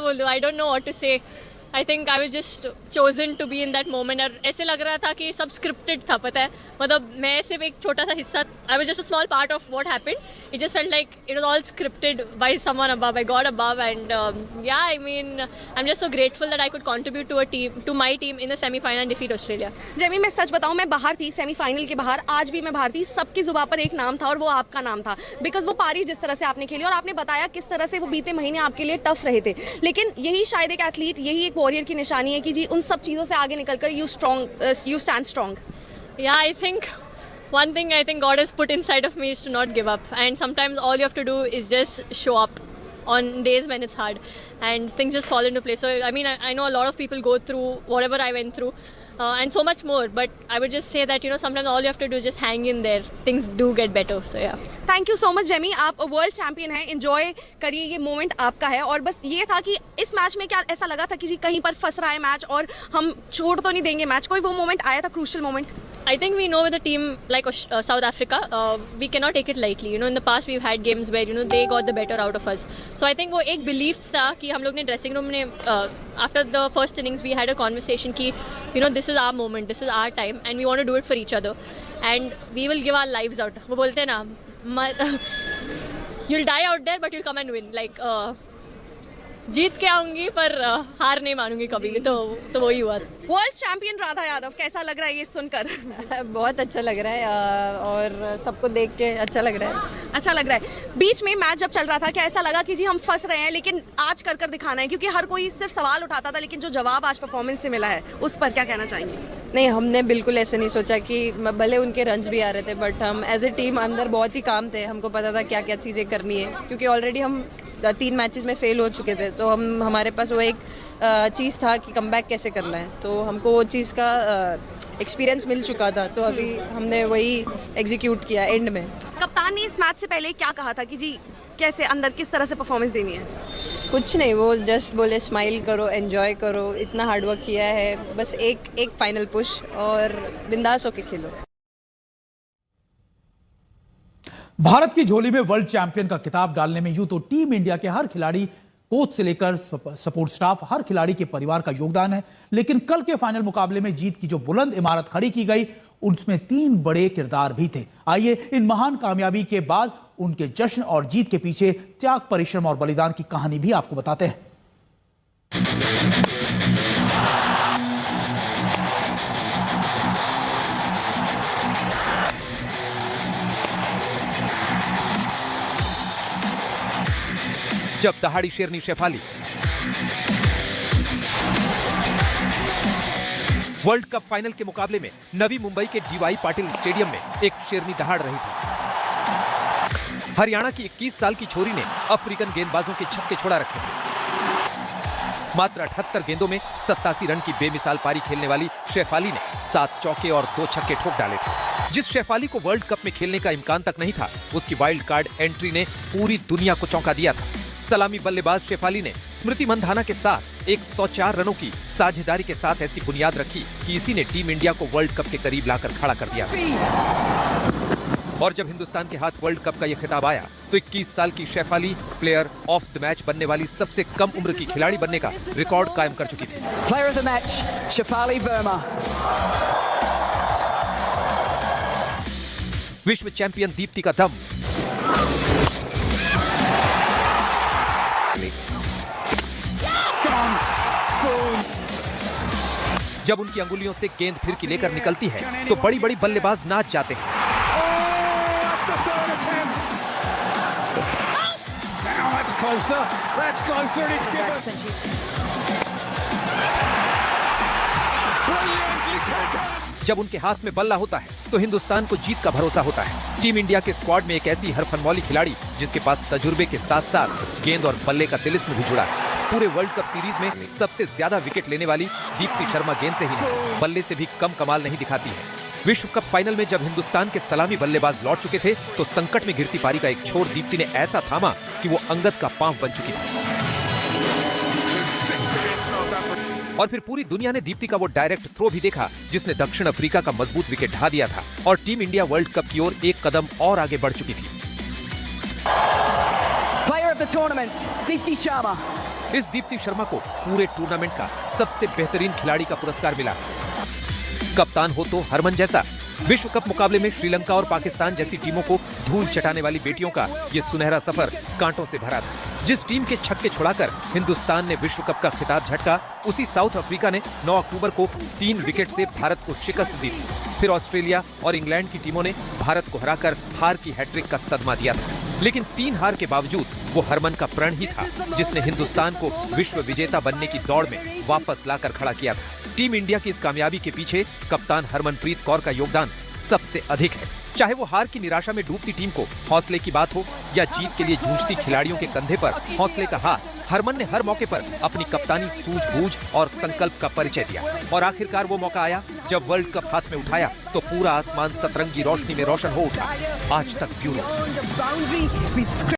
बोलूँ, I don't know what to say. I think I was just chosen to be in that moment. और ऐसे लग रहा था कि सब scripted था, पता है, मतलब मैं सिर्फ एक छोटा सा हिस्सा, I was just a small part of what happened. It just felt like it was all scripted by someone above, by God above, and yeah, I mean, I'm just so grateful that I could contribute to a team, to my team in the semi-final and defeat Australia. Jamie, मैं सच बताऊं, मैं बाहर थी semifinal के बाहर, आज भी मैं बाहर थी, सबकी जुबान पर एक नाम था और वो आपका नाम था, बिकॉज वो पारी जिस तरह से आपने खेली और आपने बताया किस तरह से वो बीते महीने आपके लिए टफ रहे थे, लेकिन यही शायद एक एथलीट, यही एक वॉरियर की निशानी है कि जी उन सब चीज़ों से आगे निकलकर you stand strong. Yeah, I think one thing I think God has put inside of me is to not give up. And sometimes all you have to do is just show up on days when it's hard. And things just fall into place. So, I mean, I know a lot of people go through whatever I went through. And so much more. But I would just say that, you know, sometimes all you have to do is just hang in there. Things do get better. So, yeah. Thank you so much Jamie, आप world champion हैं, enjoy करिए, ये moment आपका है. और बस ये था कि इस मैच में क्या ऐसा लगा था कि जी कहीं पर फंस रहा है मैच और हम छोड़ तो नहीं देंगे मैच, कोई वो मोमेंट आया था, crucial moment? I think we know with a team like South Africa, we cannot take it lightly. You know, in the past we've had games where, you know, they got the better out of us. So I think वो एक belief था कि हम लोग ने dressing room में after the first innings we had a conversation कि, you know, this is our moment, this is our time, and we want to do it for each other, and we will give our lives out. वो बोलते हैं ना, you'll die out there but you'll come and win. Like जीत के आऊंगी पर हार नहीं मानूंगी कभी भी. तो वही हुआ. वर्ल्ड चैंपियन राधा यादव, कैसा लग रहा है ये सुनकर? बहुत अच्छा लग रहा है और सबको देख के अच्छा लग रहा है. अच्छा लग रहा है. बीच में मैच जब चल रहा था क्या ऐसा लगा कि जी हम फंस रहे हैं, लेकिन आज कर दिखाना है, क्योंकि हर कोई सिर्फ सवाल उठाता था, लेकिन जो जवाब आज परफॉर्मेंस से मिला है उस पर क्या कहना चाहेंगे? नहीं, हमने बिल्कुल ऐसे नहीं सोचा कि भले उनके रन्स भी आ रहे थे, बट हम एज ए टीम अंदर बहुत ही काम थे. हमको पता था क्या क्या चीज़ें करनी है, क्योंकि ऑलरेडी हम 3 मैचेस में फेल हो चुके थे. तो हमारे पास वो एक चीज़ था कि कमबैक कैसे करना है. तो हमको वो चीज़ का एक्सपीरियंस मिल चुका था, तो अभी हमने वही एग्जीक्यूट किया एंड में. कप्तान ने इस मैच से पहले क्या कहा था कि जी कैसे अंदर किस तरह से परफॉर्मेंस देनी है? कुछ नहीं, वो जस्ट बोले स्माइल करो, एंजॉय करो, इतना हार्डवर्क किया है, बस एक फाइनल पुश और बिंदास होके खेलो. भारत की झोली में वर्ल्ड चैंपियन का खिताब डालने में यूं तो टीम इंडिया के हर खिलाड़ी, कोच से लेकर सपोर्ट स्टाफ, हर खिलाड़ी के परिवार का योगदान है, लेकिन कल के फाइनल मुकाबले में जीत की जो बुलंद इमारत खड़ी की गई, उनमें 3 बड़े किरदार भी थे. आइए इन महान कामयाबी के बाद उनके जश्न और जीत के पीछे त्याग, परिश्रम और बलिदान की कहानी भी आपको बताते हैं. जब दहाड़ी शेरनी शेफाली वर्ल्ड कप फाइनल के मुकाबले में नवी मुंबई के डीवाई पाटिल स्टेडियम में एक शेरनी दहाड़ रही थी. हरियाणा की 21 साल की छोरी ने अफ्रीकन गेंदबाजों के छक्के छुड़ा रखे थे. मात्र 78 गेंदों में 87 रन की बेमिसाल पारी खेलने वाली शेफाली ने 7 चौके और 2 छक्के ठोक डाले थे. जिस शेफाली को वर्ल्ड कप में खेलने का इम्कान तक नहीं था, उसकी वाइल्ड कार्ड एंट्री ने पूरी दुनिया को चौंका दिया था. सलामी बल्लेबाज शेफाली ने स्मृति मंधाना के साथ 104 रनों की साझेदारी के साथ ऐसी बुनियाद रखी कि इसी ने टीम इंडिया को वर्ल्ड कप के करीब लाकर खड़ा कर दिया. और जब हिंदुस्तान के हाथ वर्ल्ड कप का यह खिताब आया तो 21 साल की Shefali player of the match बनने वाली सबसे कम उम्र की खिलाड़ी बनने का रिकॉर्ड कायम कर चुकी थी. Player of the match Shefali Verma. विश्व चैंपियन दीप्ति का दम, जब उनकी अंगुलियों से गेंद फिरकी लेकर निकलती है तो बड़ी बड़ी बल्लेबाज नाच जाते हैं. जब उनके हाथ में बल्ला होता है तो हिंदुस्तान को जीत का भरोसा होता है. टीम इंडिया के स्क्वाड में एक ऐसी हरफनमौली खिलाड़ी जिसके पास तजुर्बे के साथ साथ गेंद और बल्ले का तिलिस्म भी जुड़ा है. पूरे वर्ल्ड कप सीरीज में सबसे ज्यादा विकेट लेने वाली दीप्ति शर्मा गेंद से ही नहीं, बल्ले से भी कम कमाल नहीं दिखाती है. विश्व कप फाइनल में जब हिंदुस्तान के सलामी बल्लेबाज लौट चुके थे तो संकट में गिरती पारी का एक छोर दीप्ति ने ऐसा थामा कि वो अंगद का पांव बन चुकी थी. और फिर पूरी दुनिया ने दीप्ति का वो डायरेक्ट थ्रो भी देखा जिसने दक्षिण अफ्रीका का मजबूत विकेट ढा दिया था और टीम इंडिया वर्ल्ड कप की ओर एक कदम और आगे बढ़ चुकी थी. Player of the tournament, Deepti Sharma. इस दीप्ति शर्मा को पूरे टूर्नामेंट का सबसे बेहतरीन खिलाड़ी का पुरस्कार मिला। कप्तान हो तो हरमन जैसा। विश्व कप मुकाबले में श्रीलंका और पाकिस्तान जैसी टीमों को धूल चटाने वाली बेटियों का ये सुनहरा सफर कांटों से भरा था। जिस टीम के छक्के छुड़ाकर हिंदुस्तान ने विश्व कप का खिताब झटका, उसी साउथ अफ्रीका ने 9 अक्टूबर को 3 विकेट से भारत को शिकस्त दी थी। फिर ऑस्ट्रेलिया और इंग्लैंड की टीमों ने भारत को हराकर हार की हैट्रिक का सदमा दिया था। लेकिन 3 हार के बावजूद वो हरमन का प्रण ही था जिसने हिंदुस्तान को विश्व विजेता बनने की दौड़ में वापस लाकर खड़ा किया था। टीम इंडिया की इस कामयाबी के पीछे कप्तान हरमनप्रीत कौर का योगदान सबसे अधिक है। चाहे वो हार की निराशा में डूबती टीम को हौसले की बात हो या जीत के लिए जूझती खिलाड़ियों के कंधे पर हौसले का हाथ, हरमन ने हर मौके पर अपनी कप्तानी सूझबूझ और संकल्प का परिचय दिया। और आखिरकार वो मौका आया जब वर्ल्ड कप हाथ में उठाया तो पूरा आसमान सतरंगी रोशनी में रोशन हो उठा। आज तक ब्यूरो।